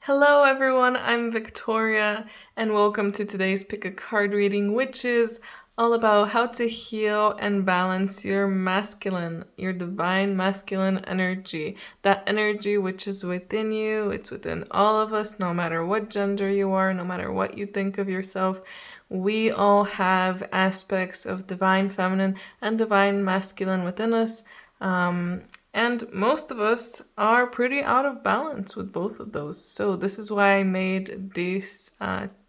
Hello everyone, I'm Victoria and welcome to today's Pick a Card reading, which is all about how to heal and balance your masculine, your divine masculine energy. That energy which is within you, it's within all of us, no matter what gender you are, no matter what you think of yourself. We all have aspects of divine feminine and divine masculine within us. And most of us are pretty out of balance with both of those. So this is why I made these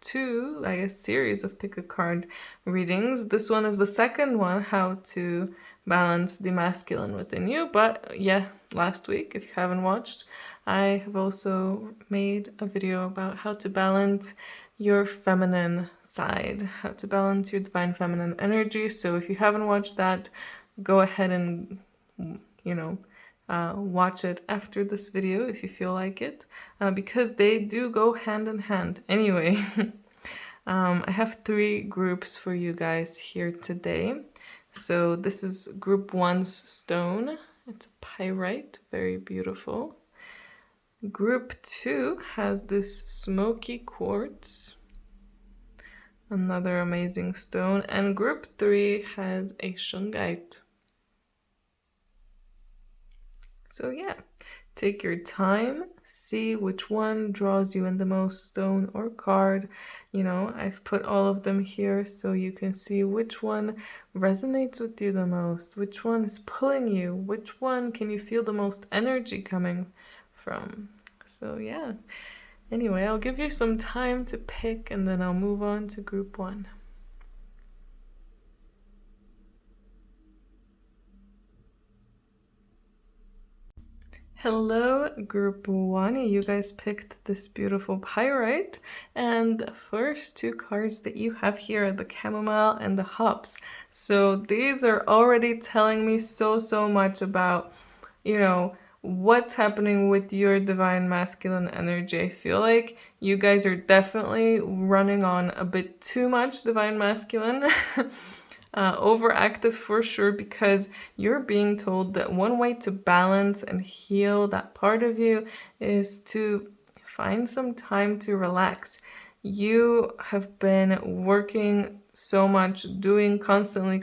two, series of pick a card readings. This one is the second one, how to balance the masculine within you. But yeah, last week, if you haven't watched, I have also made a video about how to balance your feminine side, how to balance your divine feminine energy. So if you haven't watched that, go ahead and watch it after this video if you feel like it, because they do go hand in hand. Anyway, I have three groups for you guys here today. So this is group one's stone. It's a pyrite, very beautiful. Group two has this smoky quartz, another amazing stone. And group three has a shungite. So yeah, take your time, see which one draws you in the most, stone or card. I've put all of them here so you can see which one resonates with you the most, which one is pulling you, which one can you feel the most energy coming from. So yeah, anyway, I'll give you some time to pick and then I'll move on to group one. Hello, group one. You guys picked this beautiful pyrite, and the first two cards that you have here are the chamomile and the hops. So these are already telling me so much about, what's happening with your divine masculine energy. I feel like you guys are definitely running on a bit too much divine masculine. Overactive for sure, because you're being told that one way to balance and heal that part of you is to find some time to relax. You have been working so much, doing constantly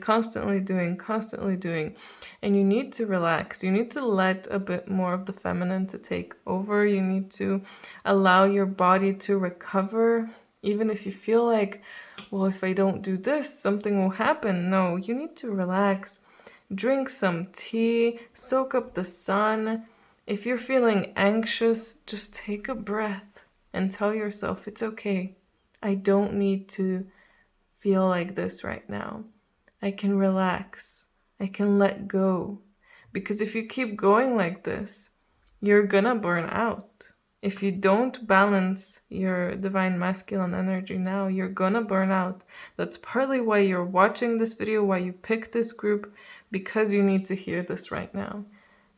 doing, and you need to relax. You need to let a bit more of the feminine to take over. You need to allow your body to recover, even if you feel like, well, if I don't do this, something will happen. No, you need to relax. Drink some tea, soak up the sun. If you're feeling anxious, just take a breath and tell yourself it's okay. I don't need to feel like this right now. I can relax. I can let go. Because if you keep going like this, you're gonna burn out. If you don't balance your divine masculine energy now, you're gonna burn out. That's partly why you're watching this video, why you picked this group, because you need to hear this right now.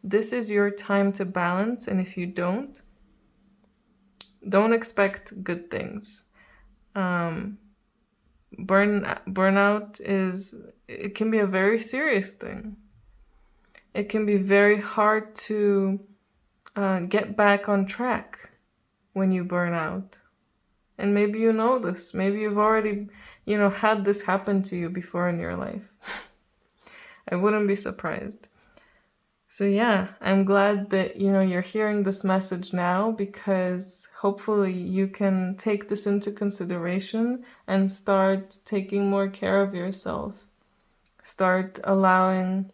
This is your time to balance, and if you don't expect good things. Burnout it can be a very serious thing. It can be very hard to get back on track when you burn out. And maybe you know this. Maybe you've already, had this happen to you before in your life. I wouldn't be surprised. So yeah, I'm glad that, you're hearing this message now, because hopefully you can take this into consideration and start taking more care of yourself. Start allowing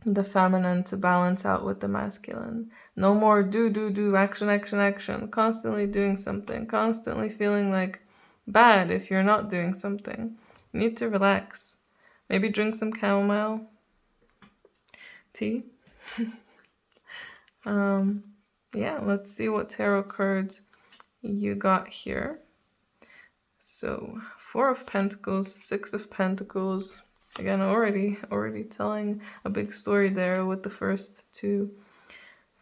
the feminine to balance out with the masculine. No more do, action, constantly doing something, constantly feeling like bad if you're not doing something. You need to relax. Maybe drink some chamomile tea. Yeah, let's see what tarot cards you got here. So 4 of Pentacles, 6 of Pentacles. Again, already telling a big story there with the first two.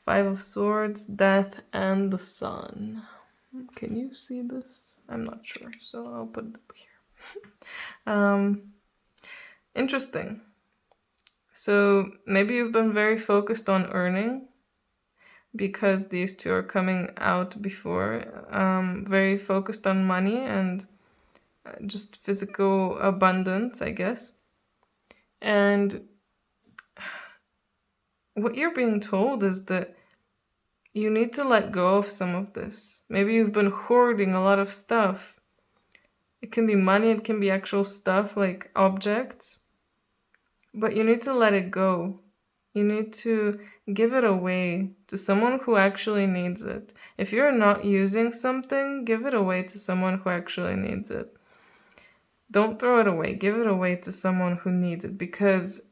5 of Swords, Death, and the Sun. Can you see this? I'm not sure, so I'll put it up here. Interesting. So maybe you've been very focused on earning, because these two are coming out before. Very focused on money and just physical abundance, I guess. And what you're being told is that you need to let go of some of this. Maybe you've been hoarding a lot of stuff. It can be money, it can be actual stuff like objects, but you need to let it go. You need to give it away to someone who actually needs it. If you're not using something, give it away to someone who actually needs it. Don't throw it away. Give it away to someone who needs it, because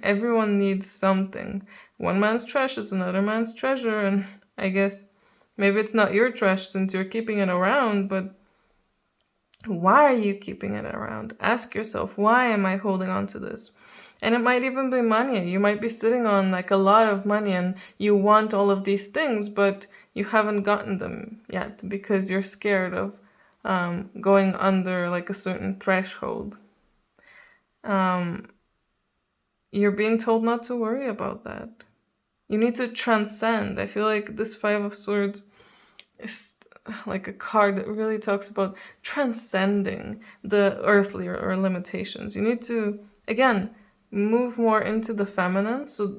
everyone needs something. One man's trash is another man's treasure, and I guess maybe it's not your trash since you're keeping it around, but why are you keeping it around? Ask yourself, why am I holding on to this? And it might even be money. You might be sitting on like a lot of money and you want all of these things, but you haven't gotten them yet because you're scared of going under like a certain threshold. You're being told not to worry about that. You need to transcend. I feel like this Five of Swords is like a card that really talks about transcending the earthly or limitations. You need to, again, move more into the feminine. So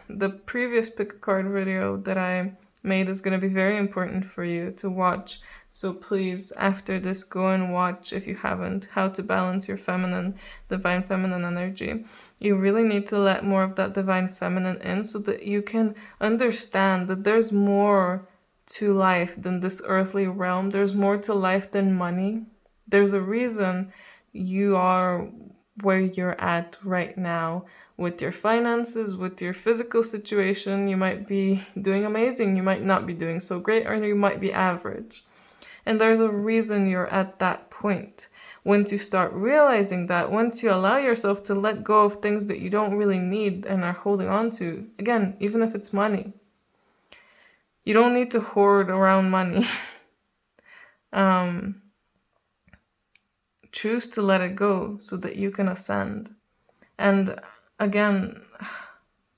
the previous pick a card video that I made is going to be very important for you to watch. So please, after this, go and watch, if you haven't, how to balance your feminine, divine feminine energy. You really need to let more of that divine feminine in so that you can understand that there's more to life than this earthly realm. There's more to life than money. There's a reason you are where you're at right now with your finances, with your physical situation. You might be doing amazing, you might not be doing so great, or you might be average. And there's a reason you're at that point. Once you start realizing that, once you allow yourself to let go of things that you don't really need and are holding on to, again, even if it's money, you don't need to hoard around money. Choose to let it go so that you can ascend. And again,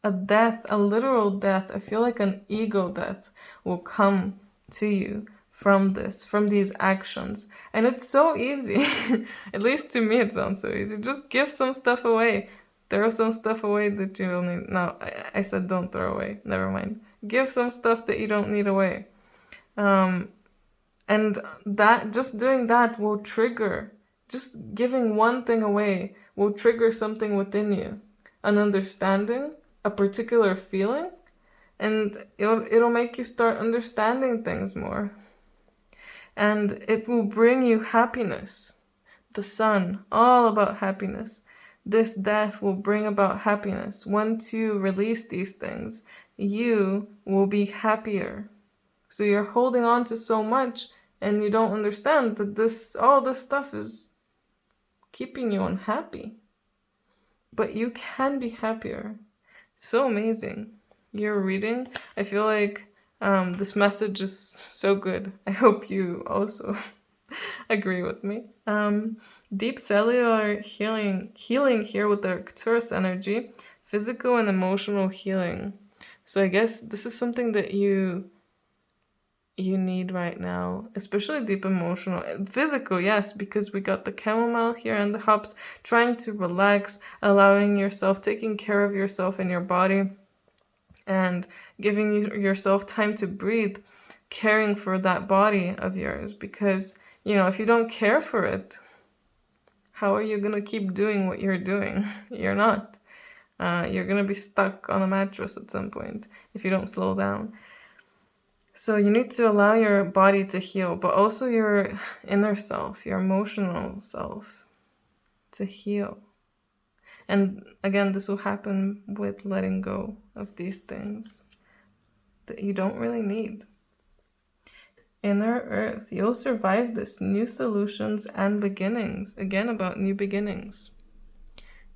a death, a literal death, I feel like an ego death will come to you from this, from these actions. And it's so easy. At least to me it sounds so easy. Just give some stuff away. Throw some stuff away that you don't need. No, I said don't throw away. Never mind. Give some stuff that you don't need away. And that, just doing that will trigger, just giving one thing away will trigger something within you. An understanding, a particular feeling, and it'll make you start understanding things more. And it will bring you happiness. The sun, all about happiness. This death will bring about happiness. Once you release these things, you will be happier. So you're holding on to so much and you don't understand that all this stuff is keeping you unhappy. But you can be happier. So amazing. Your reading, I feel like this message is so good. I hope you also agree with me. Deep cellular healing here with the Arcturus energy, physical and emotional healing. So I guess this is something that you need right now, especially deep emotional. Physical, yes, because we got the chamomile here and the hops, trying to relax, allowing yourself, taking care of yourself and your body, and giving yourself time to breathe, caring for that body of yours. Because, if you don't care for it, how are you going to keep doing what you're doing? You're not. You're going to be stuck on a mattress at some point if you don't slow down. So you need to allow your body to heal, but also your inner self, your emotional self to heal. And again, this will happen with letting go of these things that you don't really need. Inner Earth, you'll survive this. New solutions and beginnings. Again, about new beginnings.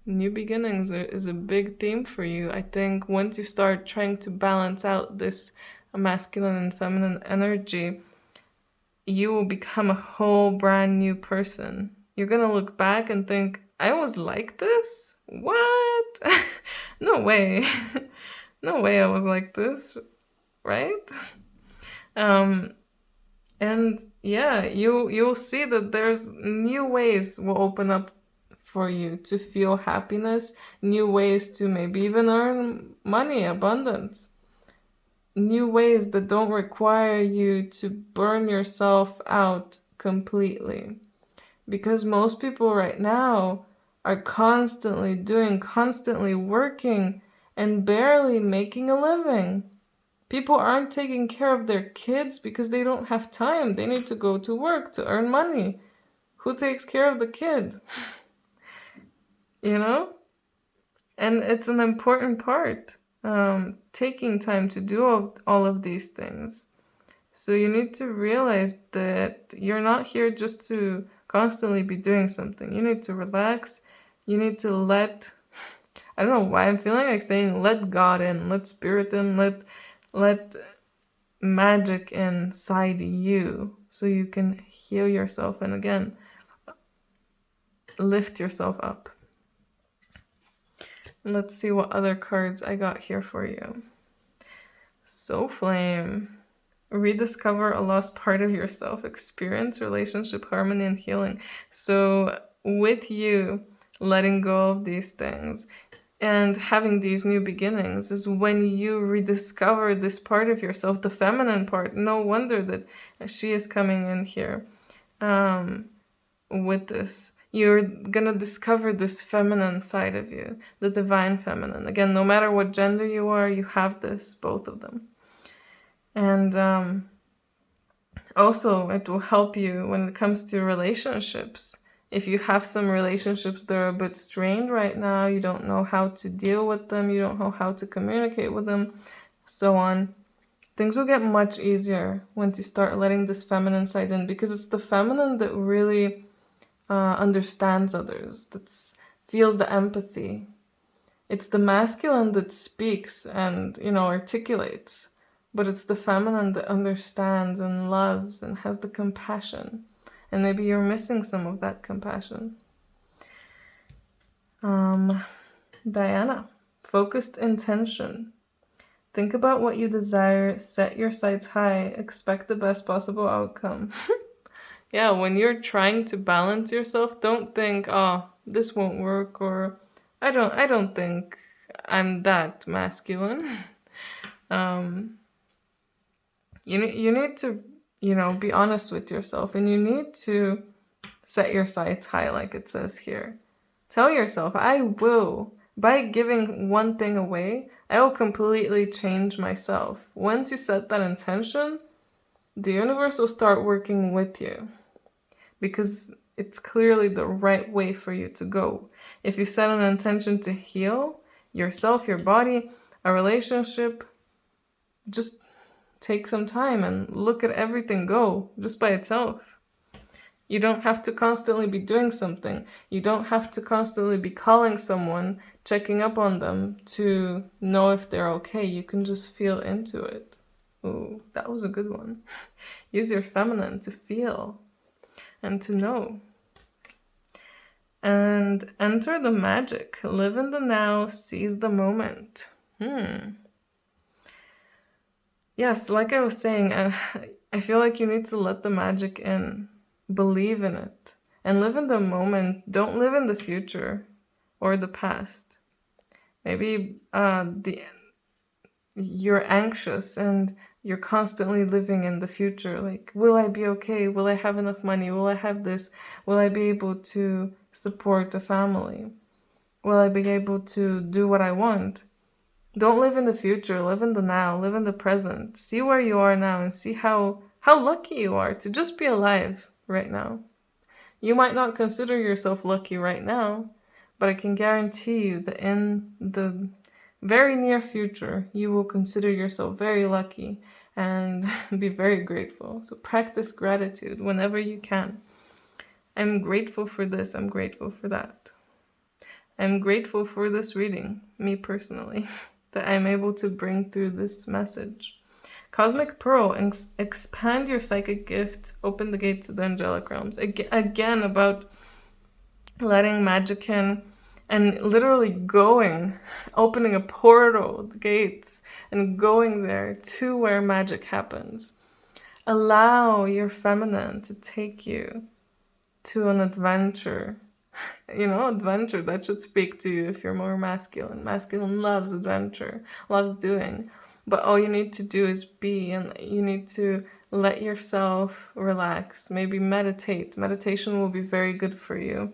New beginnings is a big theme for you. I think once you start trying to balance out this masculine and feminine energy, you will become a whole brand new person. You're gonna look back and think, I was like this? What? No way. No way I was like this. right? Um, and yeah, you'll see that there's new ways will open up for you to feel happiness, new ways to maybe even earn money, abundance, new ways that don't require you to burn yourself out completely. Because most people right now are constantly doing, constantly working, and barely making a living. People aren't taking care of their kids because they don't have time. They need to go to work to earn money. Who takes care of the kid? You know? And it's an important part, taking time to do all of these things. So you need to realize that you're not here just to constantly be doing something. You need to relax. You need to I don't know why I'm feeling like saying let God in, let spirit in, let magic inside you so you can heal yourself and again lift yourself up. Let's see what other cards I got here for you. Soul Flame. Rediscover a lost part of yourself. Experience relationship harmony and healing. So with you letting go of these things and having these new beginnings is when you rediscover this part of yourself, the feminine part. No wonder that she is coming in here with this. You're gonna discover this feminine side of you, the divine feminine. Again, no matter what gender you are, you have this, both of them. And also, it will help you when it comes to relationships. If you have some relationships that are a bit strained right now, you don't know how to deal with them, you don't know how to communicate with them, so on, things will get much easier once you start letting this feminine side in, because it's the feminine that really understands others, that feels the empathy. It's the masculine that speaks and, articulates, but it's the feminine that understands and loves and has the compassion. And maybe you're missing some of that compassion. Diana, focused intention. Think about what you desire, set your sights high, expect the best possible outcome. Yeah, when you're trying to balance yourself, don't think, oh, this won't work, or I don't think I'm that masculine. You need to, be honest with yourself, and you need to set your sights high, like it says here. Tell yourself, I will. By giving one thing away, I will completely change myself. Once you set that intention, the universe will start working with you, because it's clearly the right way for you to go. If you set an intention to heal yourself, your body, a relationship, just take some time and look at everything go just by itself. You don't have to constantly be doing something. You don't have to constantly be calling someone, checking up on them to know if they're okay. You can just feel into it. Ooh, that was a good one. Use your feminine to feel and to know. And enter the magic. Live in the now, seize the moment. Yes, like I was saying, I feel like you need to let the magic in. Believe in it. And live in the moment. Don't live in the future or the past. Maybe you're anxious and you're constantly living in the future. Like, will I be okay? Will I have enough money? Will I have this? Will I be able to support a family? Will I be able to do what I want? Don't live in the future. Live in the now. Live in the present. See where you are now and see how lucky you are to just be alive right now. You might not consider yourself lucky right now, but I can guarantee you that in the very near future, you will consider yourself very lucky and be very grateful. So practice gratitude whenever you can. I'm grateful for this. I'm grateful for that. I'm grateful for this reading, me personally, that I'm able to bring through this message. Cosmic Pearl, expand your psychic gift, open the gates to the angelic realms. Again, about letting magic in and literally going, opening a portal, the gates, and going there to where magic happens. Allow your feminine to take you to an adventure. Adventure that should speak to you if you're more masculine. Masculine loves adventure, loves doing. But all you need to do is be, and you need to let yourself relax. Maybe meditate. Meditation will be very good for you.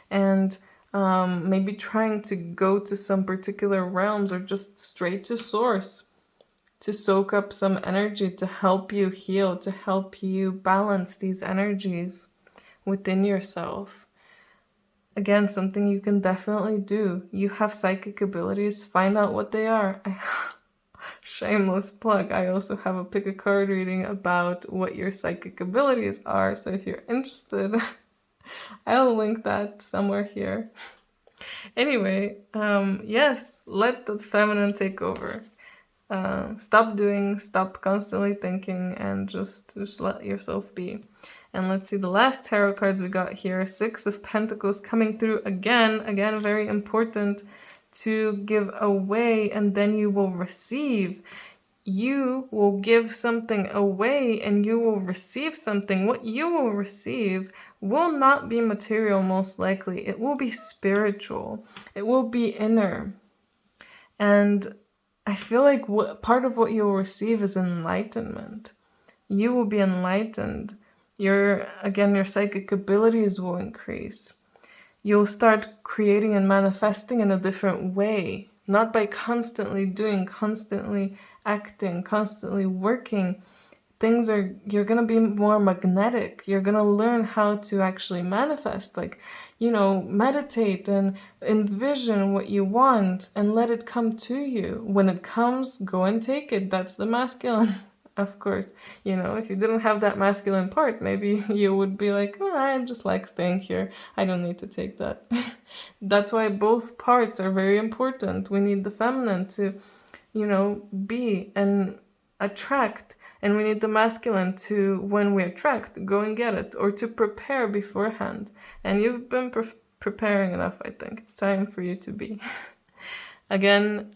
And maybe trying to go to some particular realms or just straight to source to soak up some energy to help you heal, to help you balance these energies within yourself. Again, something you can definitely do. You have psychic abilities, find out what they are. Shameless plug, I also have a pick a card reading about what your psychic abilities are, so if you're interested, I'll link that somewhere here. Anyway, yes, let the feminine take over. Stop doing, stop constantly thinking, and just let yourself be. And let's see, the last tarot cards we got here, Six of Pentacles coming through again, very important to give away, and then you will receive. You will give something away and you will receive something. What you will receive will not be material, most likely. It will be spiritual. It will be inner. And I feel like part of what you'll receive is enlightenment. You will be enlightened. Your psychic abilities will increase. You'll start creating and manifesting in a different way, not by constantly doing, constantly acting, constantly working. You're going to be more magnetic. You're going to learn how to actually manifest, meditate and envision what you want and let it come to you. When it comes, go and take it. That's the masculine. Of course, if you didn't have that masculine part, maybe you would be like, oh, I just like staying here. I don't need to take that. That's why both parts are very important. We need the feminine to, be and attract. And we need the masculine to, when we attract, go and get it, or to prepare beforehand. And you've been preparing enough, I think. It's time for you to be. Again,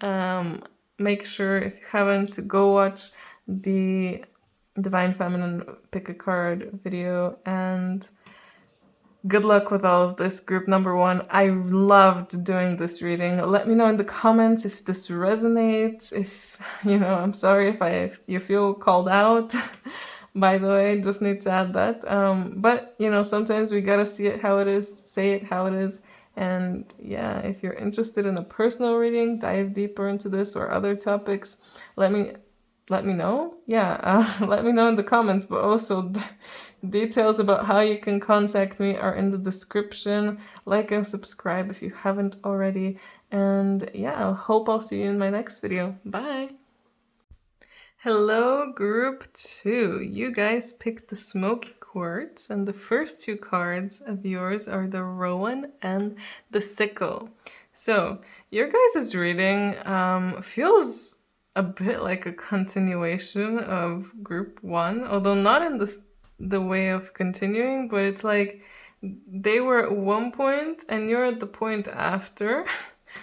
make sure, if you haven't, to go watch the Divine Feminine Pick a Card video, and good luck with all of this, group number 1. I loved doing this reading. Let me know in the comments if this resonates, if, I'm sorry if you feel called out. By the way, just need to add that. But, sometimes we gotta see it how it is, say it how it is. And yeah, if you're interested in a personal reading, dive deeper into this or other topics, let me know. Let me know in the comments, but also details about how you can contact me are in the description. Like and subscribe if you haven't already. And yeah, I hope I'll see you in my next video. Bye. Hello, group 2. You guys picked the smoky quartz, and the first 2 cards of yours are the Rowan and the Sickle. So your guys' reading feels a bit like a continuation of group 1, although not in the way of continuing, but it's like they were at one point and you're at the point after.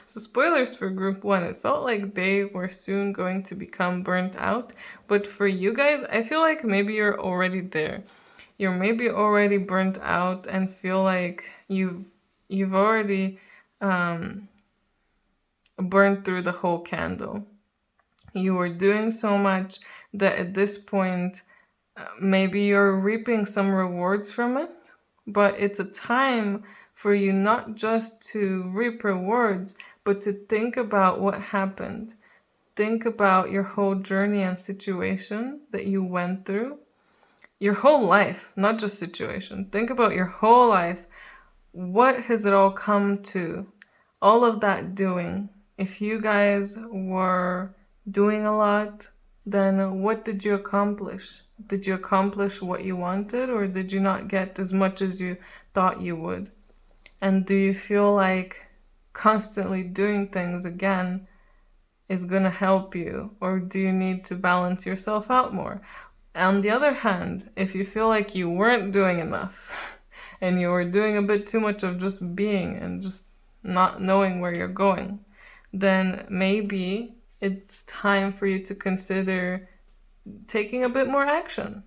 So spoilers for group 1, it felt like they were soon going to become burnt out, but for you guys, I feel like maybe you're already there. You're maybe already burnt out and feel like you've already burned through the whole candle. You were doing so much that at this point, maybe you're reaping some rewards from it, but it's a time for you not just to reap rewards, but to think about what happened. Think about your whole journey and situation that you went through. Your whole life, not just situation. Think about your whole life. What has it all come to? All of that doing. If you guys were doing a lot, then what did you accomplish? Did you accomplish what you wanted, or did you not get as much as you thought you would? And do you feel like constantly doing things again is going to help you, or do you need to balance yourself out more? On the other hand, if you feel like you weren't doing enough and you were doing a bit too much of just being and just not knowing where you're going, then maybe it's time for you to consider taking a bit more action.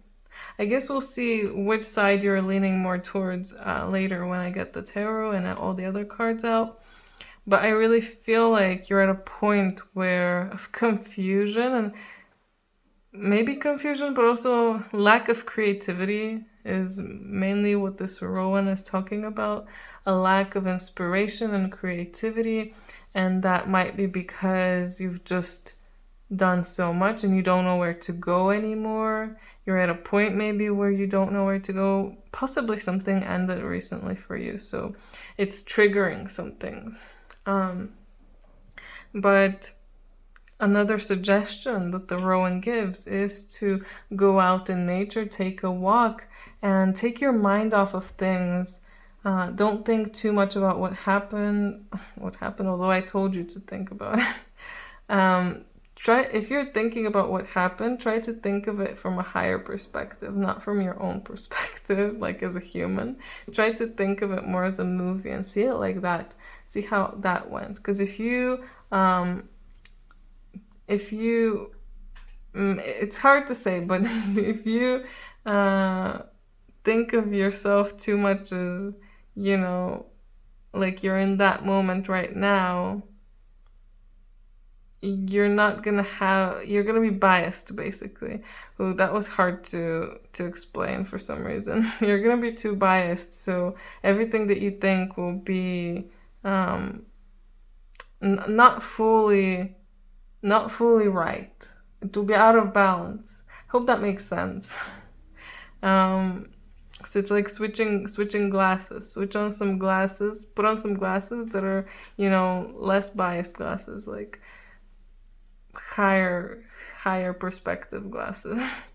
I guess we'll see which side you're leaning more towards later when I get the tarot and all the other cards out. But I really feel like you're at a point where of confusion, and maybe confusion, but also lack of creativity is mainly what this Rowan is talking about. A lack of inspiration and creativity, and that might be because you've just done so much and you don't know where to go anymore. You're at a point maybe where you don't know where to go. Possibly something ended recently for you, so it's triggering some things. But another suggestion that the Rowan gives is to go out in nature, take a walk, and take your mind off of things. Don't think too much about what happened. Although I told you to think about it. If you're thinking about what happened, try to think of it from a higher perspective, not from your own perspective, like as a human. Try to think of it more as a movie and see it like that. See how that went. Because if you it's hard to say, but if you think of yourself too much as, like you're in that moment right now, you're gonna be biased, basically. Ooh, that was hard to explain for some reason. You're gonna be too biased, so everything that you think will be not fully right. It will be out of balance. Hope that makes sense. So it's like switching glasses. Switch on some glasses. Put on some glasses that are, less biased glasses, like higher perspective glasses.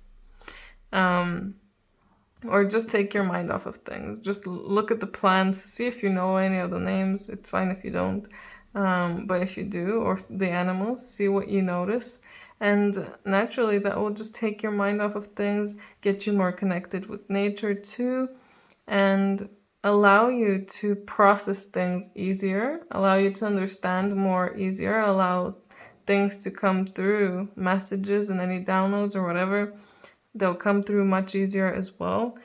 Or just take your mind off of things. Just look at the plants. See if you know any of the names. It's fine if you don't. But if you do, or the animals, see what you notice. And naturally, that will just take your mind off of things, get you more connected with nature too, and allow you to process things easier, allow you to understand more easier, allow things to come through, messages and any downloads or whatever, they'll come through much easier as well.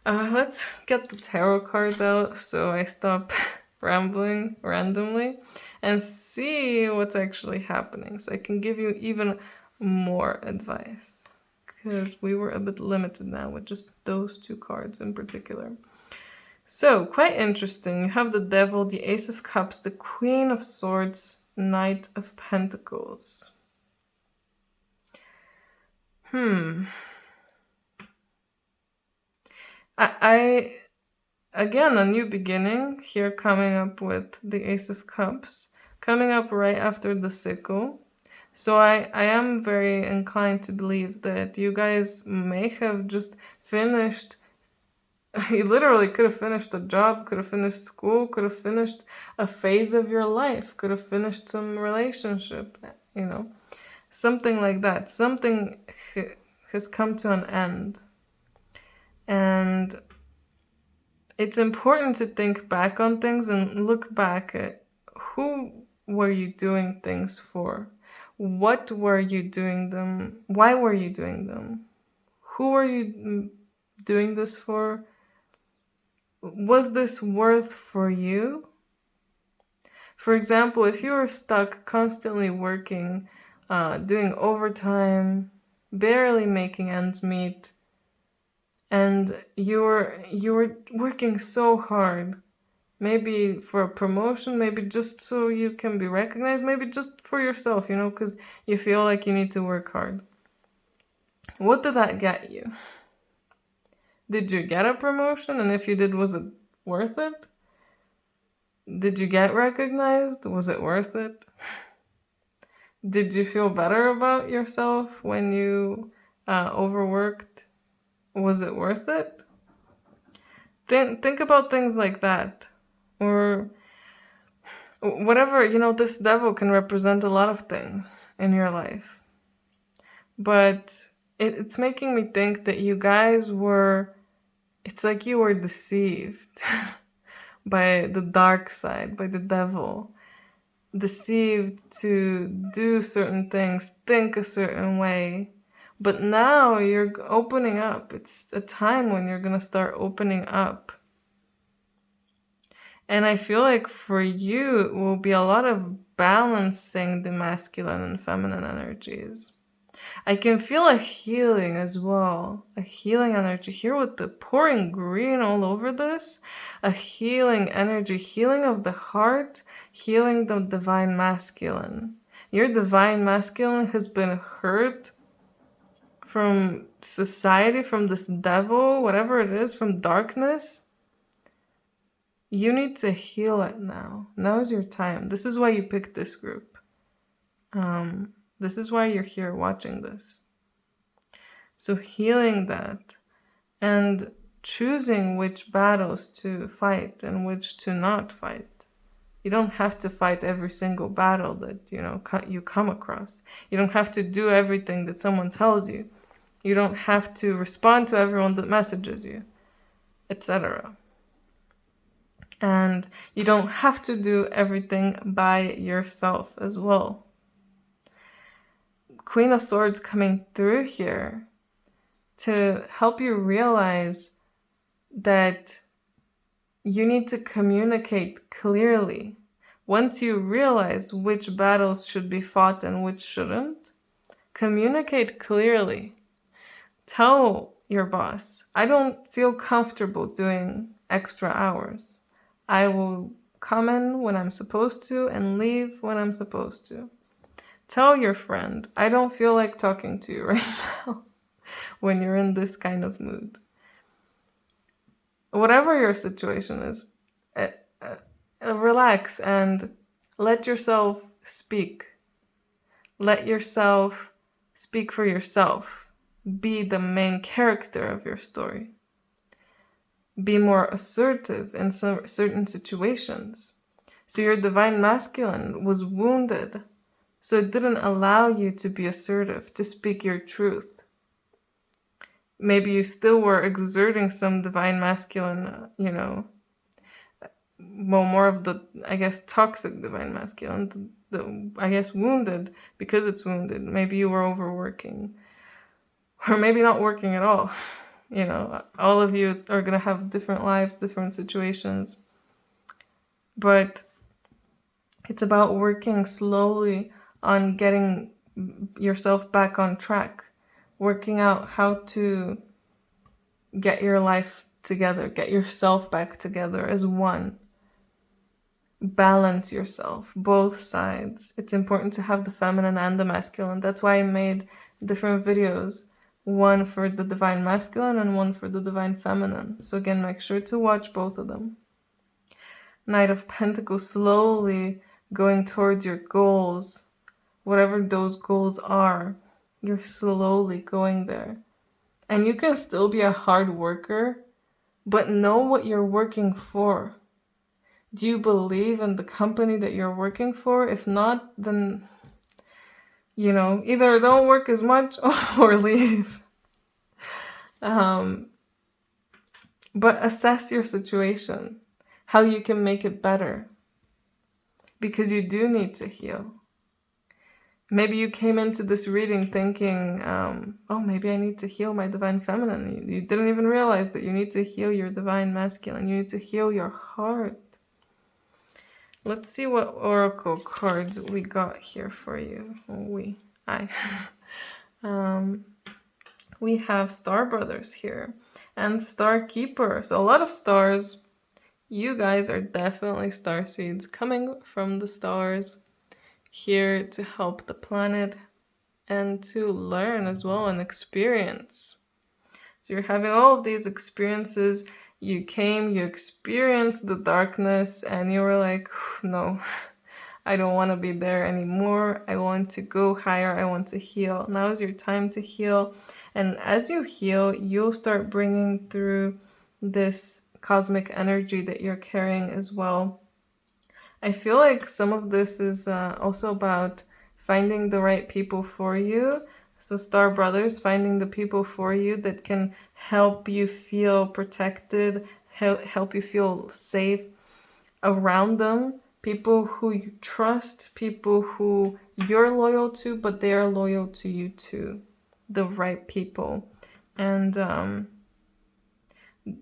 Let's get the tarot cards out so I stop rambling randomly and see what's actually happening, so I can give you even more advice, because we were a bit limited now with just those two cards in particular. So, quite interesting. You have the Devil, the Ace of Cups, the Queen of Swords, Knight of Pentacles. I again, a new beginning here, coming up with the Ace of Cups, coming up right after the sickle. So I am very inclined to believe that you guys may have just finished, you literally could have finished a job, could have finished school, could have finished a phase of your life, could have finished some relationship, something like that. Something has come to an end. And it's important to think back on things and look back at who were you doing things for? What were you doing them? Why were you doing them? Who were you doing this for? Was this worth for you? For example, if you were stuck constantly working, doing overtime, barely making ends meet, and you were working so hard, maybe for a promotion, maybe just so you can be recognized, maybe just for yourself, because you feel like you need to work hard. What did that get you? Did you get a promotion? And if you did, was it worth it? Did you get recognized? Was it worth it? Did you feel better about yourself when you overworked? Was it worth it? Think about things like that. Or whatever, this devil can represent a lot of things in your life. But it's making me think that you guys it's like you were deceived by the dark side, by the devil. deceived to do certain things, think a certain way. But now you're opening up. It's a time when you're going to start opening up. And I feel like for you, it will be a lot of balancing the masculine and feminine energies. I can feel a healing as well, a healing energy here with the pouring green all over this, a healing energy, healing of the heart, healing the divine masculine. Your divine masculine has been hurt from society, from this devil, whatever it is, from darkness. You need to heal it now. Now is your time. This is why you picked this group. This is why you're here watching this. So healing that and choosing which battles to fight and which to not fight. You don't have to fight every single battle that you come across. You don't have to do everything that someone tells you. You don't have to respond to everyone that messages you, etc. And you don't have to do everything by yourself as well. Queen of Swords coming through here to help you realize that you need to communicate clearly. Once you realize which battles should be fought and which shouldn't, communicate clearly. Tell your boss, I don't feel comfortable doing extra hours. I will come in when I'm supposed to and leave when I'm supposed to. Tell your friend, I don't feel like talking to you right now when you're in this kind of mood. Whatever your situation is, relax and let yourself speak. Let yourself speak for yourself. Be the main character of your story. Be more assertive in certain situations. So your divine masculine was wounded, so it didn't allow you to be assertive, to speak your truth. Maybe you still were exerting some divine masculine, more of the, toxic divine masculine, wounded because it's wounded. Maybe you were overworking, or maybe not working at all. All of you are going to have different lives, different situations. But it's about working slowly on getting yourself back on track, working out how to get your life together, get yourself back together as one. Balance yourself, both sides. It's important to have the feminine and the masculine. That's why I made different videos. One for the divine masculine and one for the divine feminine. So again, make sure to watch both of them. Knight of Pentacles, slowly going towards your goals. Whatever those goals are, you're slowly going there. And you can still be a hard worker, but know what you're working for. Do you believe in the company that you're working for? If not, then either don't work as much or leave. But assess your situation, how you can make it better. Because you do need to heal. Maybe you came into this reading thinking, maybe I need to heal my divine feminine. You didn't even realize that you need to heal your divine masculine. You need to heal your heart. Let's see what oracle cards we got here for you. We have Star Brothers here and Star Keeper. So a lot of stars. You guys are definitely starseeds coming from the stars, here to help the planet and to learn as well and experience. So you're having all of these experiences. You came, you experienced the darkness, and you were like, no, I don't want to be there anymore. I want to go higher. I want to heal. Now is your time to heal. And as you heal, you'll start bringing through this cosmic energy that you're carrying as well. I feel like some of this is also about finding the right people for you. So Star Brothers, finding the people for you that can help you feel protected, help you feel safe around them. people who you trust, people who you're loyal to, but they are loyal to you too, the right people. And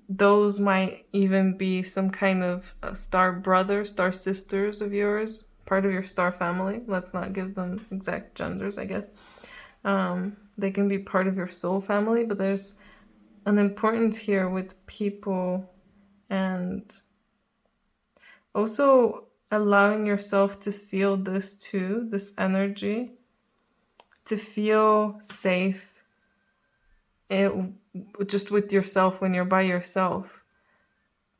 those might even be some kind of star brothers, star sisters of yours, part of your star family. Let's not give them exact genders, I guess. They can be part of your soul family, but there's an importance here with people, and also allowing yourself to feel this too, this energy, to feel safe just with yourself when you're by yourself.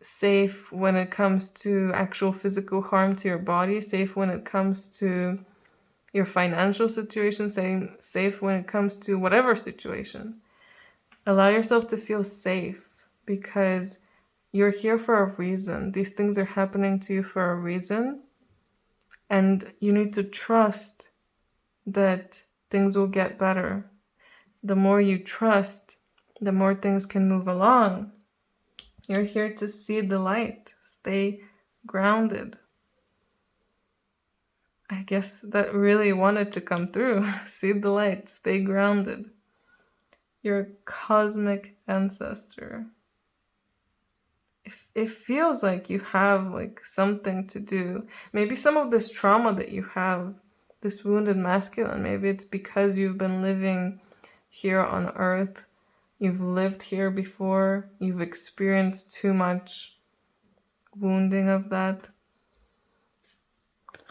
Safe when it comes to actual physical harm to your body, safe when it comes to your financial situation, safe when it comes to whatever situation. Allow yourself to feel safe, because you're here for a reason. These things are happening to you for a reason, and you need to trust that things will get better. The more you trust, the more things can move along. You're here to see the light. Stay grounded. I guess that really wanted to come through. See the light. Stay grounded. You're a cosmic ancestor. It feels like you have like something to do. Maybe some of this trauma that you have, this wounded masculine, maybe it's because you've been living here on Earth. You've lived here before. You've experienced too much wounding of that.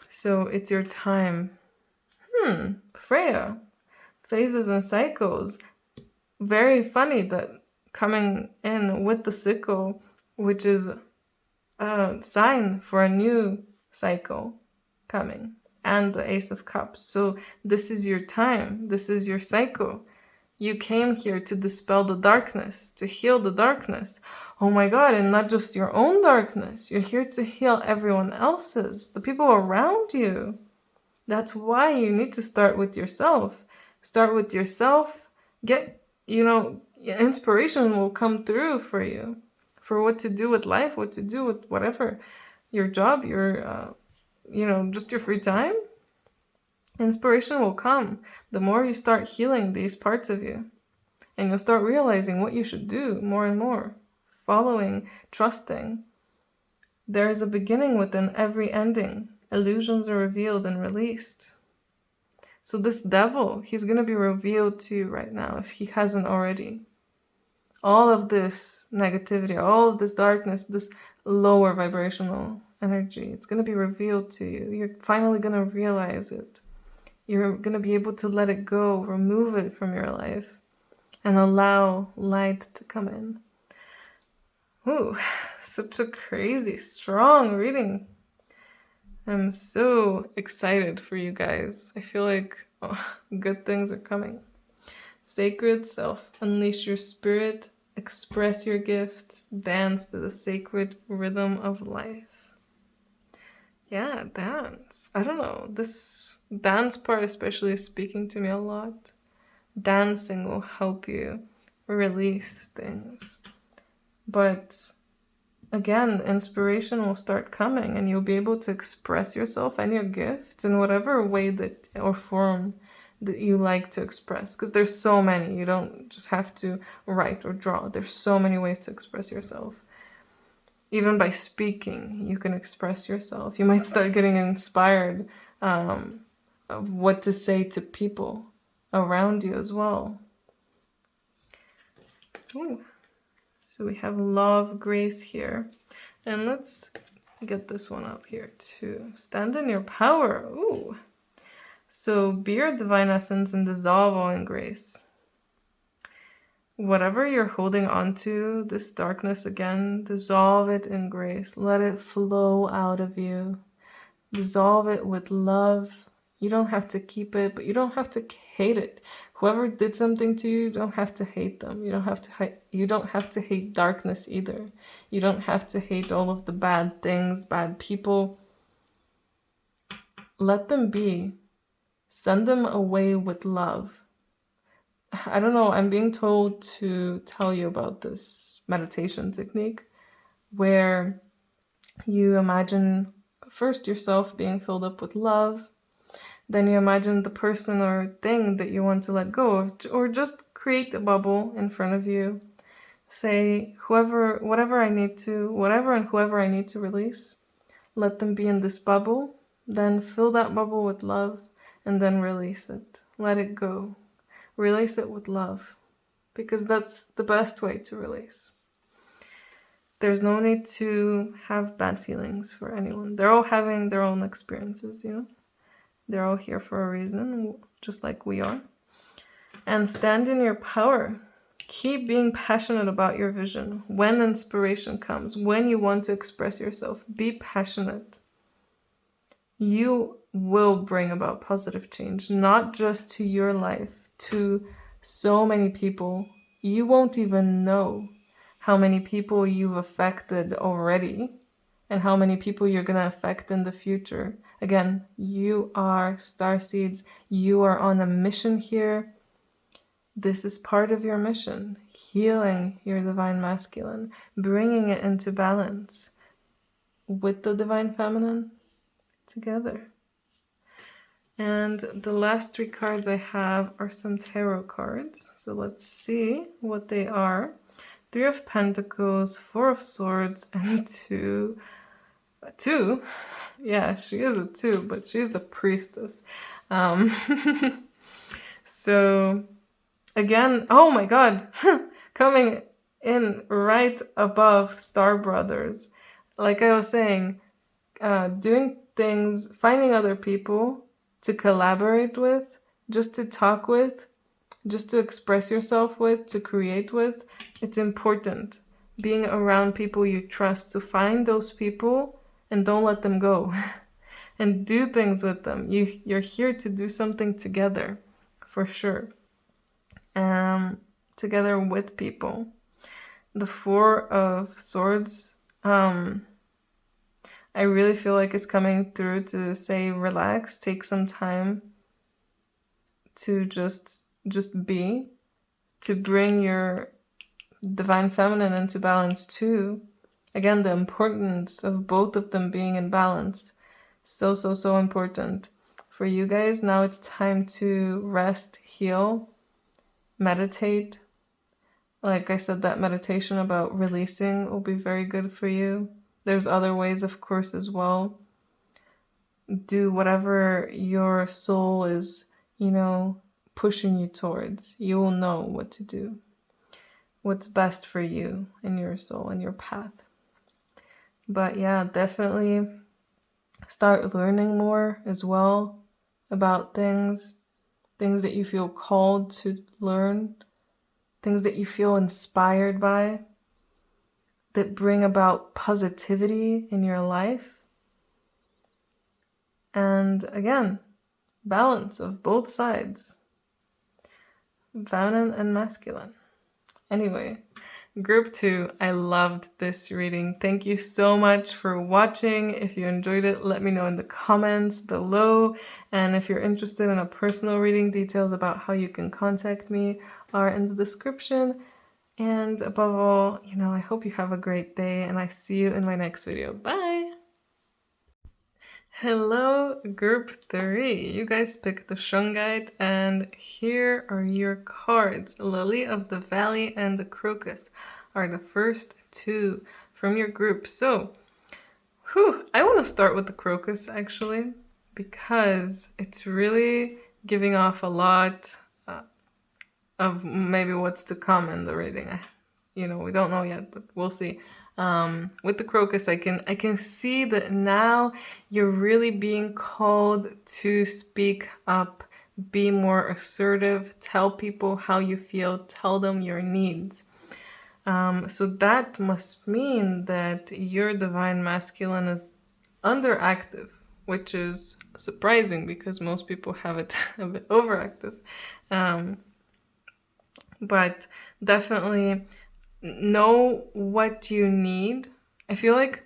So it's your time. Freya. Phases and cycles. Very funny that coming in with the sickle, which is a sign for a new cycle coming, and the Ace of Cups. So this is your time. This is your cycle. You came here to dispel the darkness, to heal the darkness. Oh my God, and not just your own darkness. You're here to heal everyone else's, the people around you. That's why you need to start with yourself. Start with yourself. Get, inspiration will come through for you, for what to do with life, what to do with whatever, your job, your, just your free time. Inspiration will come the more you start healing these parts of you, and you'll start realizing what you should do more and more, following, trusting. There is a beginning within every ending. Illusions are revealed and released. So this devil, he's going to be revealed to you right now if he hasn't already. All of this negativity, all of this darkness, this lower vibrational energy, it's going to be revealed to you. You're finally going to realize it. You're going to be able to let it go, remove it from your life, and allow light to come in. Ooh, such a crazy, strong reading. I'm so excited for you guys. I feel like good things are coming. Sacred self, unleash your spirit, express your gifts, dance to the sacred rhythm of life. Yeah, dance. I don't know. This dance part especially is speaking to me a lot. Dancing will help you release things. But again, inspiration will start coming, and you'll be able to express yourself and your gifts in whatever way that or form that you like to express. Because there's so many. You don't just have to write or draw. There's so many ways to express yourself. Even by speaking, you can express yourself. You might start getting inspired of what to say to people around you as well. Ooh. So we have Law of Grace here. And let's get this one up here too. Stand in your power. Ooh. So be your divine essence and dissolve all in grace. Whatever you're holding on to, this darkness again, dissolve it in grace. Let it flow out of you. Dissolve it with love. You don't have to keep it, but you don't have to hate it. Whoever did something to you, you don't have to hate them. You don't have to hate darkness either. You don't have to hate all of the bad things, bad people. Let them be. Send them away with love. I don't know, I'm being told to tell you about this meditation technique where you imagine first yourself being filled up with love. Then you imagine the person or thing that you want to let go of, or just create a bubble in front of you. Say, whatever and whoever I need to release, let them be in this bubble. Then fill that bubble with love and then release it. Let it go. Release it with love, because that's the best way to release. There's no need to have bad feelings for anyone. They're all having their own experiences, They're all here for a reason, just like we are. And stand in your power. Keep being passionate about your vision. When inspiration comes, when you want to express yourself, be passionate. You will bring about positive change, not just to your life, to so many people. You won't even know how many people you've affected already and how many people you're going to affect in the future. Again, you are starseeds. You are on a mission here. This is part of your mission, healing your divine masculine, bringing it into balance with the divine feminine together. And the last 3 cards I have are some tarot cards. So let's see what they are. 3 of Pentacles, 4 of Swords, and 2. Yeah, she is a 2, but she's the priestess. So again, oh my god, coming in right above Star Brothers. Like I was saying, doing things, finding other people to collaborate with, just to talk with, just to express yourself with, to create with. It's important. Being around people you trust, to find those people and don't let them go. And do things with them. You're here to do something together, for sure. Together with people. The 4 of Swords, I really feel like it's coming through to say relax, take some time to just be, to bring your divine feminine into balance too. Again, the importance of both of them being in balance. So important for you guys. Now it's time to rest, heal, meditate. Like I said, that meditation about releasing will be very good for you. There's other ways, of course, as well. Do whatever your soul is, pushing you towards. You will know what to do, what's best for you and your soul and your path. But yeah, definitely start learning more as well about things that you feel called to learn, things that you feel inspired by, that bring about positivity in your life. And again, balance of both sides, feminine and masculine. Anyway, Group 2, I loved this reading. Thank you so much for watching. If you enjoyed it, let me know in the comments below. And if you're interested in a personal reading, details about how you can contact me are in the description. And above all, I hope you have a great day, and I see you in my next video. Bye! Hello, Group 3. You guys picked the Shungite, and here are your cards. Lily of the Valley and the Crocus are the first 2 from your group. So, I want to start with the Crocus, actually, because it's really giving off a lot of maybe what's to come in the reading. We don't know yet, but we'll see. With the Crocus, I can see that now you're really being called to speak up, be more assertive, tell people how you feel, tell them your needs. So that must mean that your divine masculine is underactive, which is surprising because most people have it a bit overactive. But definitely know what you need. I feel like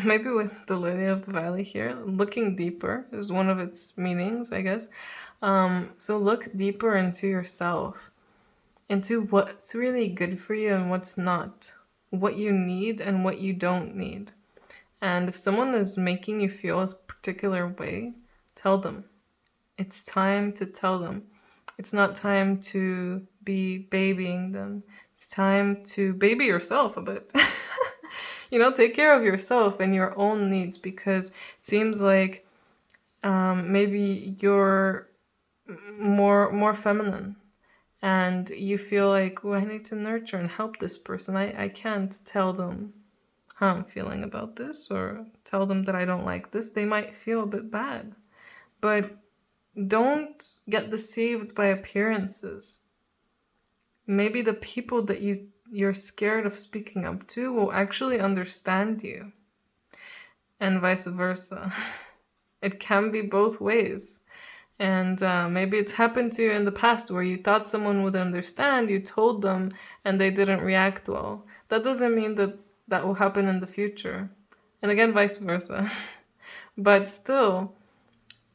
maybe with the Lily of the Valley here, looking deeper is one of its meanings, I guess. So look deeper into yourself, into what's really good for you and what's not, what you need and what you don't need. And if someone is making you feel a particular way, tell them. It's time to tell them. It's not time to be babying them. It's time to baby yourself a bit. Take care of yourself and your own needs, because it seems like maybe you're more feminine and you feel like, oh, I need to nurture and help this person. I can't tell them how I'm feeling about this or tell them that I don't like this. They might feel a bit bad. But don't get deceived by appearances. Maybe the people that you're scared of speaking up to will actually understand you, and vice versa. It can be both ways. And maybe it's happened to you in the past where you thought someone would understand, you told them, and they didn't react well. That doesn't mean that that will happen in the future. And again, vice versa. But still,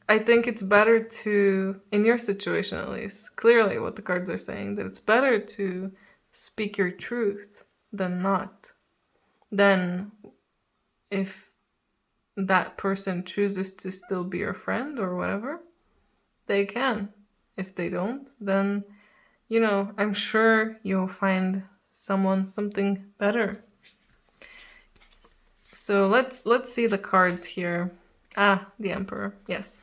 I think it's better to, in your situation at least, clearly what the cards are saying, that it's better to speak your truth than not. Then if that person chooses to still be your friend or whatever, they can. If they don't, then, I'm sure you'll find something better. So let's see the cards here. The Emperor. Yes.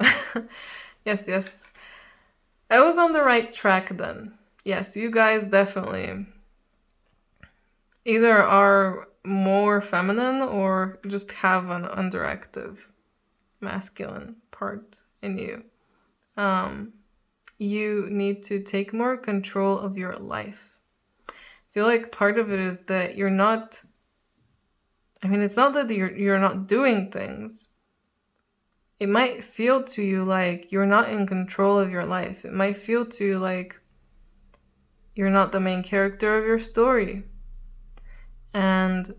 Yes. I was on the right track then. Yes, you guys definitely either are more feminine or just have an underactive masculine part in you. You need to take more control of your life. I feel like part of it is that you're not, it's not that you're not doing things. It might feel to you like you're not in control of your life. It might feel to you like you're not the main character of your story. And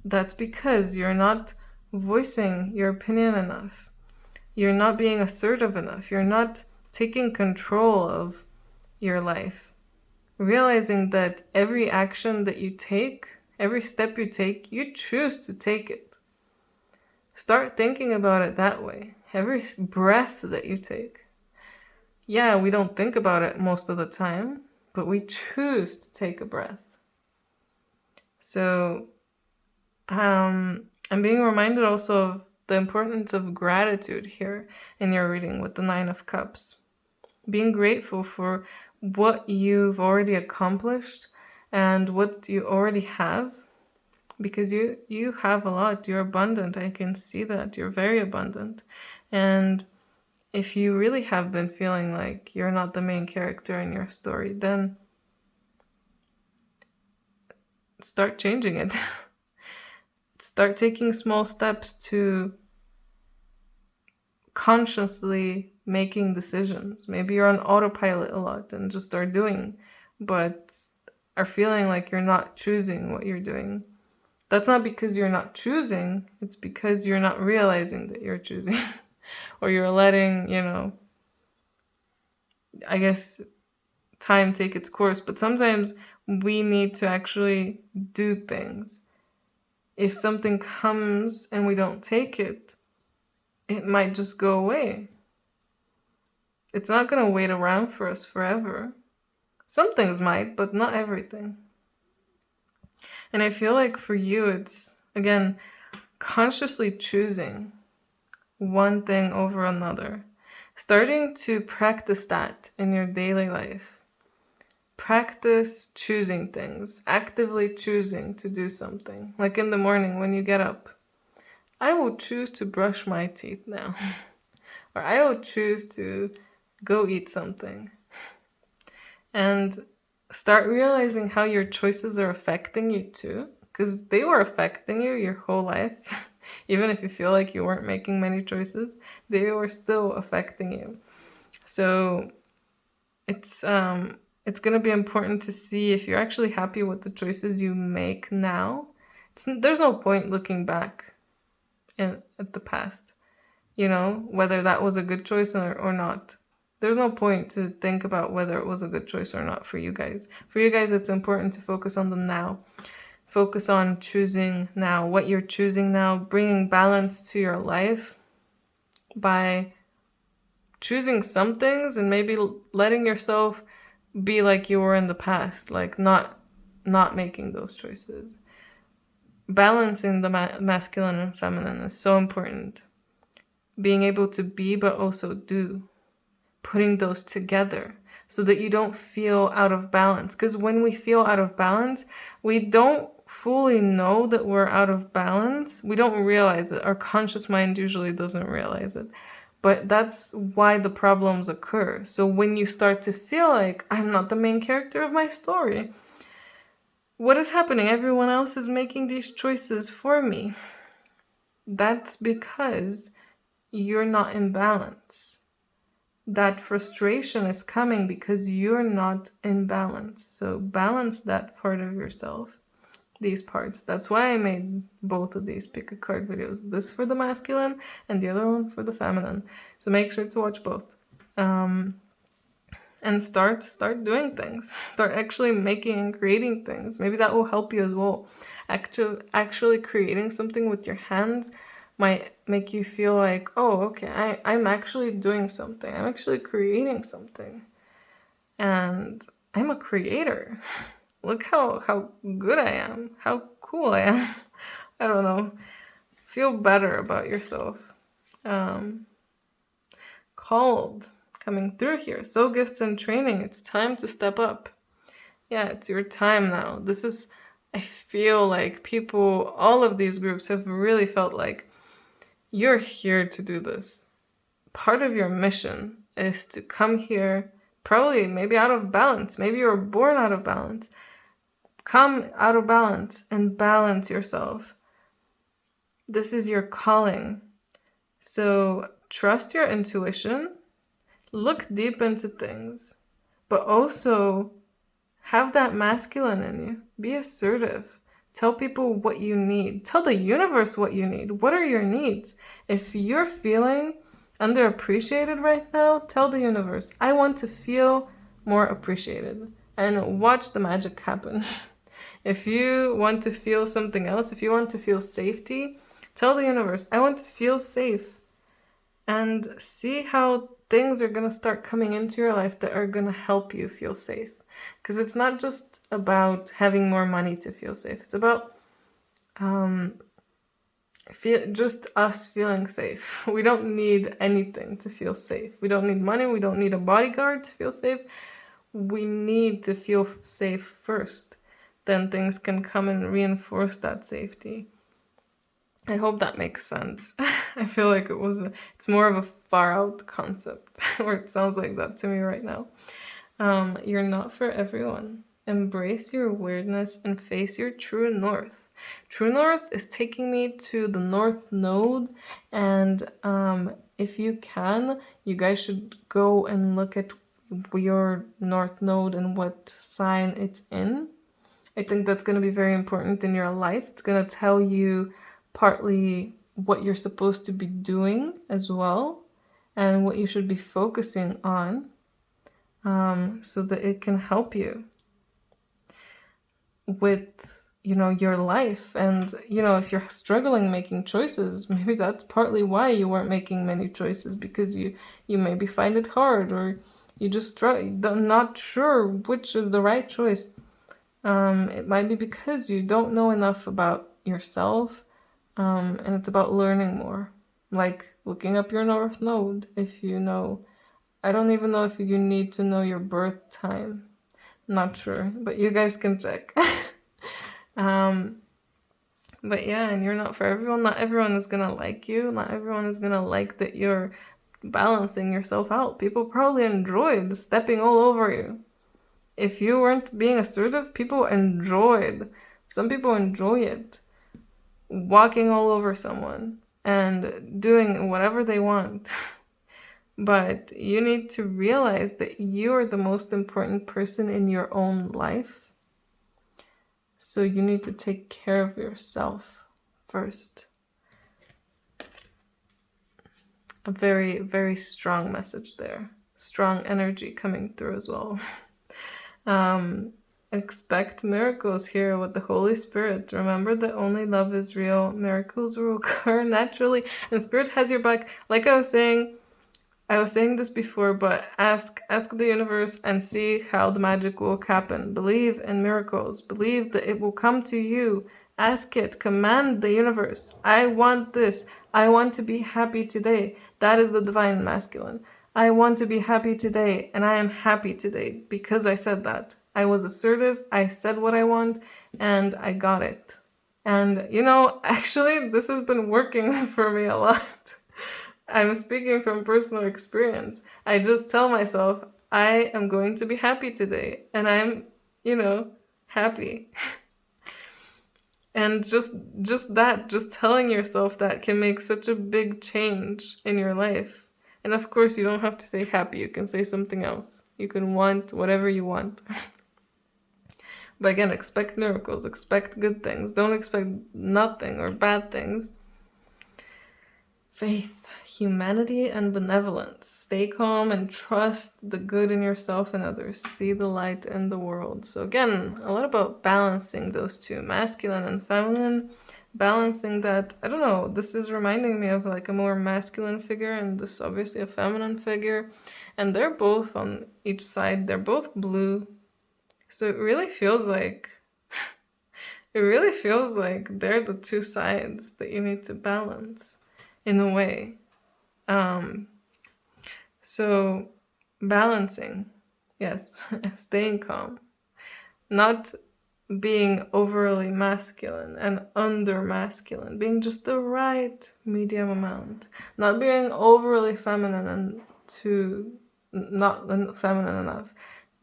that's because you're not voicing your opinion enough. You're not being assertive enough. You're not taking control of your life. Realizing that every action that you take, every step you take, you choose to take it. Start thinking about it that way. Every breath that you take. Yeah, we don't think about it most of the time, but we choose to take a breath. So, I'm being reminded also of the importance of gratitude here in your reading with the Nine of Cups. Being grateful for what you've already accomplished and what you already have. Because you have a lot, you're abundant, I can see that, you're very abundant. And if you really have been feeling like you're not the main character in your story, then start changing it. Start taking small steps to consciously making decisions. Maybe you're on autopilot a lot and just start doing, but are feeling like you're not choosing what you're doing. That's not because you're not choosing, it's because you're not realizing that you're choosing. Or you're letting, I guess, time take its course. But sometimes we need to actually do things. If something comes and we don't take it, it might just go away. It's not going to wait around for us forever. Some things might, but not everything. And I feel like for you, it's, again, consciously choosing one thing over another. Starting to practice that in your daily life. Practice choosing things, actively choosing to do something. Like in the morning when you get up. I will choose to brush my teeth now. Or I will choose to go eat something. And start realizing how your choices are affecting you too, because they were affecting you your whole life. Even if you feel like you weren't making many choices, they were still affecting you. So it's going to be important to see if you're actually happy with the choices you make now. There's no point looking back at the past, whether that was a good choice or not. There's no point to think about whether it was a good choice or not for you guys. For you guys, it's important to focus on the now. focus on choosing now, what you're choosing now, bringing balance to your life by choosing some things and maybe letting yourself be like you were in the past, like not making those choices. Balancing the masculine and feminine is so important. Being able to be but also do. Putting those together so that you don't feel out of balance. Because when we feel out of balance, we don't fully know that we're out of balance. We don't realize it. Our conscious mind usually doesn't realize it. But that's why the problems occur. So when you start to feel like, I'm not the main character of my story, what is happening? Everyone else is making these choices for me. That's because you're not in balance. That frustration is coming because you're not in balance. So balance that part of yourself, these parts. That's why I made both of these pick a card videos. This for the masculine and the other one for the feminine. So make sure to watch both. And start doing things. Start actually making and creating things. Maybe that will help you as well. Actually creating something with your hands might make you feel like, oh, okay, I'm actually doing something. I'm actually creating something. And I'm a creator. Look how good I am. How cool I am. I don't know. Feel better about yourself. Called. Coming through here. So gifts and training. It's time to step up. Yeah, it's your time now. I feel like people, all of these groups have really felt like you're here to do this. Part of your mission is to come here, probably maybe out of balance. Maybe you were born out of balance. Come out of balance and balance yourself. This is your calling. So trust your intuition. Look deep into things. But also have that masculine in you. Be assertive. Tell people what you need. Tell the universe what you need. What are your needs? If you're feeling underappreciated right now, tell the universe, I want to feel more appreciated. And watch the magic happen. If you want to feel something else, if you want to feel safety, tell the universe, I want to feel safe. And see how things are going to start coming into your life that are going to help you feel safe. Because it's not just about having more money to feel safe. It's about just us feeling safe. We don't need anything to feel safe. We don't need money. We don't need a bodyguard to feel safe. We need to feel safe first. Then things can come and reinforce that safety. I hope that makes sense. I feel like it's more of a far out concept, or it sounds like that to me right now. You're not for everyone. Embrace your weirdness and face your true north. True north is taking me to the north node, and if you can, you guys should go and look at your north node and what sign it's in. I think that's going to be very important in your life. It's going to tell you partly what you're supposed to be doing as well, and what you should be focusing on, so that it can help you with, your life. And, if you're struggling making choices, maybe that's partly why you weren't making many choices, because you maybe find it hard, or you just not sure which is the right choice. It might be because you don't know enough about yourself. And it's about learning more, like looking up your north node. I don't even know if you need to know your birth time. Not sure, but you guys can check. But yeah, and you're not for everyone. Not everyone is gonna like you. Not everyone is gonna like that you're balancing yourself out. People probably enjoyed stepping all over you. If you weren't being assertive, some people enjoy it. Walking all over someone and doing whatever they want. But you need to realize that you are the most important person in your own life. So you need to take care of yourself first. A very, very strong message there. Strong energy coming through as well. Expect miracles here with the Holy Spirit. Remember that only love is real. Miracles will occur naturally, and Spirit has your back. Like I was saying this before, but ask the universe and see how the magic will happen. Believe in miracles. Believe that it will come to you. Ask it. Command the universe. I want this. I want to be happy today. That is the divine masculine. I want to be happy today, and I am happy today because I said that. I was assertive. I said what I want, and I got it. And actually, this has been working for me a lot. I'm speaking from personal experience. I just tell myself, I am going to be happy today. And I'm, happy. And just telling yourself that can make such a big change in your life. And of course, you don't have to say happy. You can say something else. You can want whatever you want. But again, expect miracles. Expect good things. Don't expect nothing or bad things. Faith, humanity, and benevolence. Stay calm and trust the good in yourself and others. See the light in the world. So again, a lot about balancing those two, masculine and feminine. Balancing that, I don't know, this is reminding me of like a more masculine figure and this obviously a feminine figure. And they're both on each side. They're both blue. So it really feels like they're the two sides that you need to balance. In a way. So balancing, yes, staying calm, not being overly masculine and under masculine, being just the right medium amount, not being overly feminine and not feminine enough,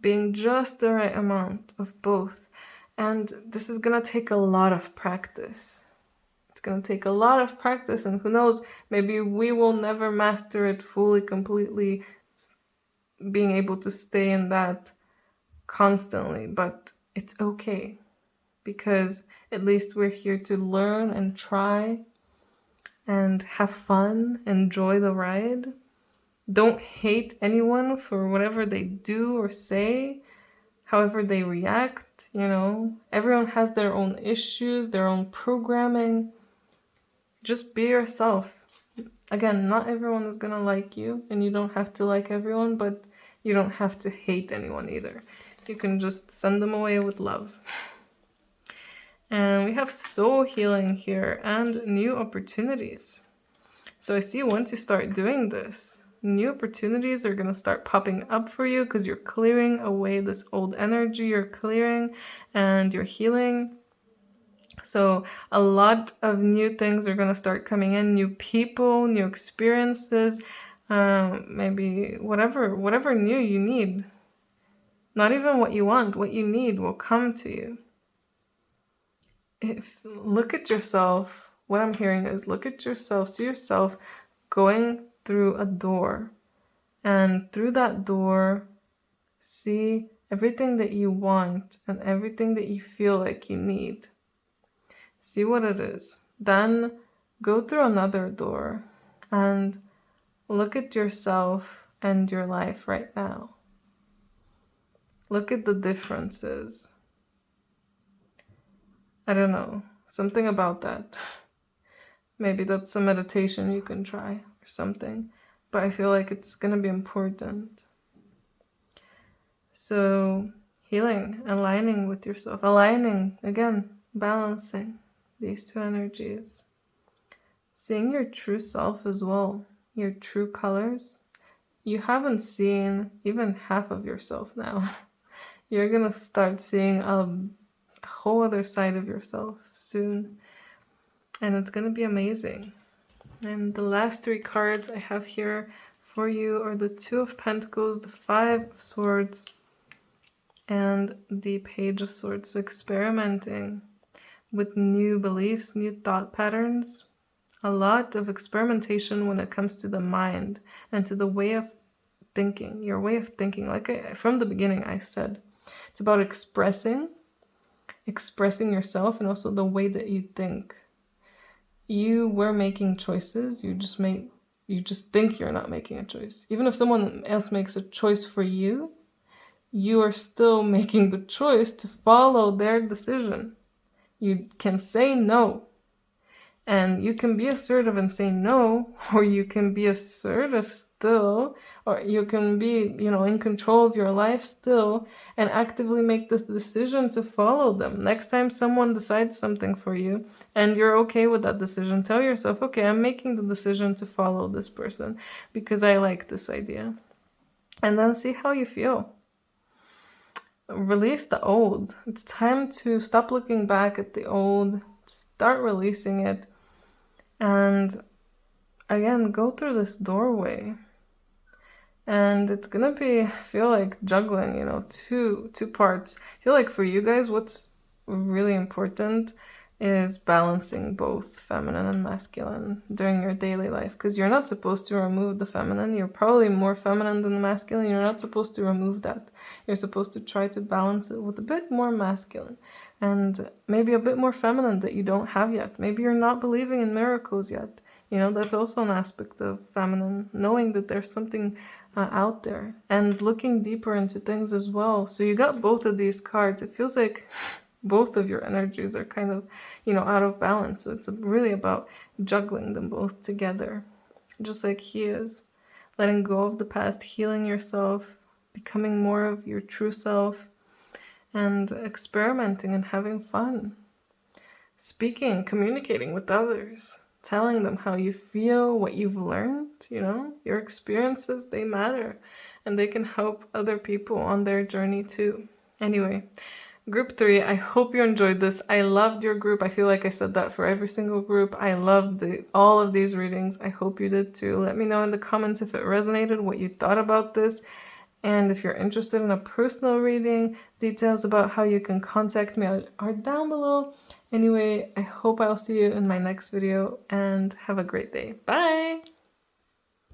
being just the right amount of both. And this is gonna take a lot of practice. It's going to take a lot of practice, and who knows, maybe we will never master it fully, completely, being able to stay in that constantly, but it's okay because at least we're here to learn and try and have fun, enjoy the ride. Don't hate anyone for whatever they do or say, however they react, Everyone has their own issues, their own programming. Just be yourself. Again, not everyone is gonna like you, and you don't have to like everyone, but you don't have to hate anyone either. You can just send them away with love. And we have soul healing here and new opportunities. So I see once you start doing this, new opportunities are gonna start popping up for you because you're clearing away this old energy, you're clearing and you're healing. So a lot of new things are going to start coming in, new people, new experiences, maybe whatever new you need. Not even what you want, what you need will come to you. Look at yourself. What I'm hearing is look at yourself, see yourself going through a door. And through that door, see everything that you want and everything that you feel like you need. See what it is. Then go through another door and look at yourself and your life right now. Look at the differences. I don't know, something about that. Maybe that's a meditation you can try or something, but I feel like it's gonna be important. So healing, aligning with yourself, aligning, again, balancing these two energies. Seeing your true self as well, your true colors. You haven't seen even half of yourself now. You're gonna start seeing a whole other side of yourself soon. And it's gonna be amazing. And the last three cards I have here for you are the Two of Pentacles, the Five of Swords, and the Page of Swords. So experimenting with new beliefs, new thought patterns, a lot of experimentation when it comes to the mind and to the way of thinking, your way of thinking. From the beginning I said, it's about expressing yourself and also the way that you think. You were making choices, you just think you're not making a choice. Even if someone else makes a choice for you, you are still making the choice to follow their decision. You can say no. And you can be assertive and say no, or you can be assertive still, or you can be, in control of your life still and actively make this decision to follow them. Next time someone decides something for you and you're okay with that decision, tell yourself, okay, I'm making the decision to follow this person because I like this idea. And then see how you feel. Release the old. It's time to stop looking back at the old, start releasing it. And again, go through this doorway. And it's gonna feel like juggling, two parts. I feel like for you guys, what's really important is balancing both feminine and masculine during your daily life, because you're not supposed to remove the feminine. You're probably more feminine than the masculine. You're not supposed to remove that. You're supposed to try to balance it with a bit more masculine and maybe a bit more feminine that you don't have yet. Maybe you're not believing in miracles yet. That's also an aspect of feminine, knowing that there's something out there and looking deeper into things as well. So you got both of these cards. It feels like both of your energies are kind of, out of balance. So it's really about juggling them both together, just like he is. Letting go of the past, healing yourself, becoming more of your true self, and experimenting and having fun. Speaking, communicating with others, telling them how you feel, what you've learned, your experiences, they matter, and they can help other people on their journey too. Anyway, group 3, I hope you enjoyed this. I loved your group. I feel like I said that for every single group. I loved all of these readings. I hope you did too. Let me know in the comments if it resonated, what you thought about this. And if you're interested in a personal reading, details about how you can contact me are down below. Anyway, I hope I'll see you in my next video and have a great day. Bye!